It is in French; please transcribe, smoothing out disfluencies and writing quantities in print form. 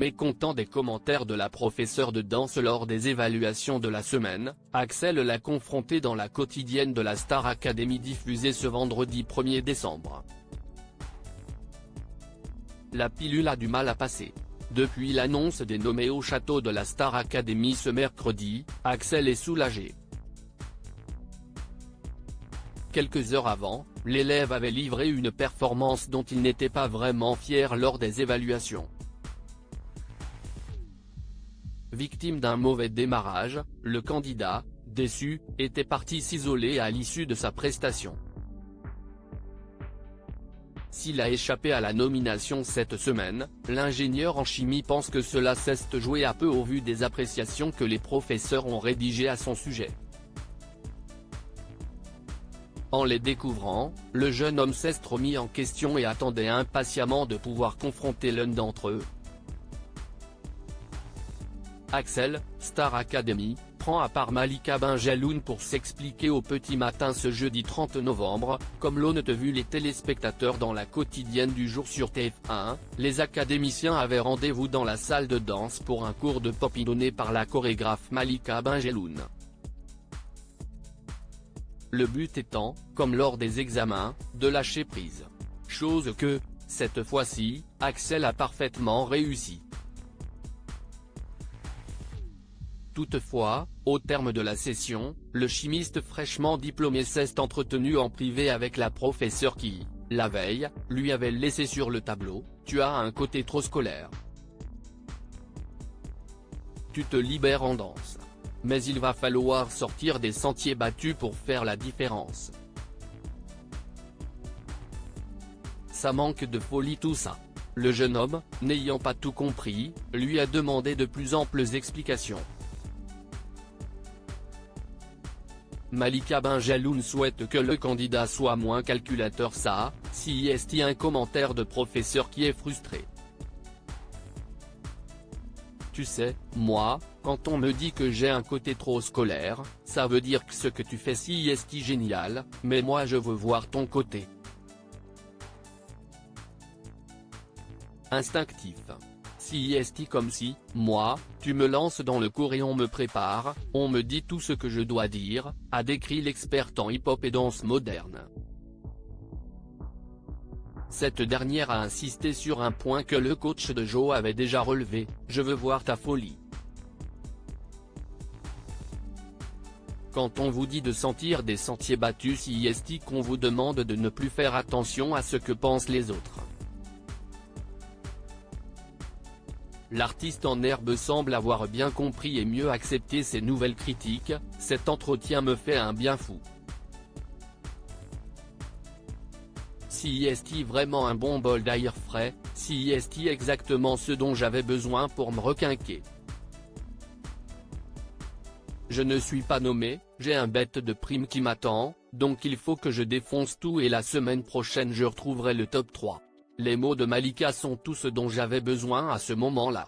Mécontent des commentaires de la professeure de danse lors des évaluations de la semaine, Axel l'a confronté dans la quotidienne de la Star Academy diffusée ce vendredi 1er décembre. La pilule a du mal à passer. Depuis l'annonce des nommés au château de la Star Academy ce mercredi, Axel est soulagé. Quelques heures avant, l'élève avait livré une performance dont il n'était pas vraiment fier lors des évaluations. Victime d'un mauvais démarrage, le candidat, déçu, était parti s'isoler à l'issue de sa prestation. S'il a échappé à la nomination cette semaine, l'ingénieur en chimie pense que cela s'est joué à peu au vu des appréciations que les professeurs ont rédigées à son sujet. En les découvrant, le jeune homme s'est remis en question et attendait impatiemment de pouvoir confronter l'un d'entre eux. Axel, Star Academy, prend à part Malika Benjeloun pour s'expliquer au petit matin ce jeudi 30 novembre, comme l'ont vu les téléspectateurs dans la quotidienne du jour sur TF1, les académiciens avaient rendez-vous dans la salle de danse pour un cours de pop donné par la chorégraphe Malika Benjeloun. Le but étant, comme lors des examens, de lâcher prise. Chose que, cette fois-ci, Axel a parfaitement réussi. Toutefois, au terme de la session, le chimiste fraîchement diplômé s'est entretenu en privé avec la professeure qui, la veille, lui avait laissé sur le tableau « Tu as un côté trop scolaire. Tu te libères en danse. Mais il va falloir sortir des sentiers battus pour faire la différence. Ça manque de folie tout ça ». Le jeune homme, n'ayant pas tout compris, lui a demandé de plus amples explications. Malika Benjeloun souhaite que le candidat soit moins calculateur. Ça, si est un commentaire de professeur qui est frustré. Tu sais, moi, quand on me dit que j'ai un côté trop scolaire, ça veut dire que ce que tu fais si est génial, mais moi je veux voir ton côté instinctif. Si est comme si, moi, tu me lances dans le cours et on me prépare, on me dit tout ce que je dois dire, a décrit l'experte en hip-hop et danse moderne. Cette dernière a insisté sur un point que le coach de Joe avait déjà relevé, « Je veux voir ta folie. Quand on vous dit de sentir des sentiers battus si est qu'on vous demande de ne plus faire attention à ce que pensent les autres. » L'artiste en herbe semble avoir bien compris et mieux accepté ces nouvelles critiques. « Cet entretien me fait un bien fou. Si est vraiment un bon bol d'air frais, si est exactement ce dont j'avais besoin pour me requinquer. Je ne suis pas nommé, j'ai un bête de prime qui m'attend, donc il faut que je défonce tout et la semaine prochaine je retrouverai le top 3. » Les mots de Malika sont tout ce dont j'avais besoin à ce moment-là.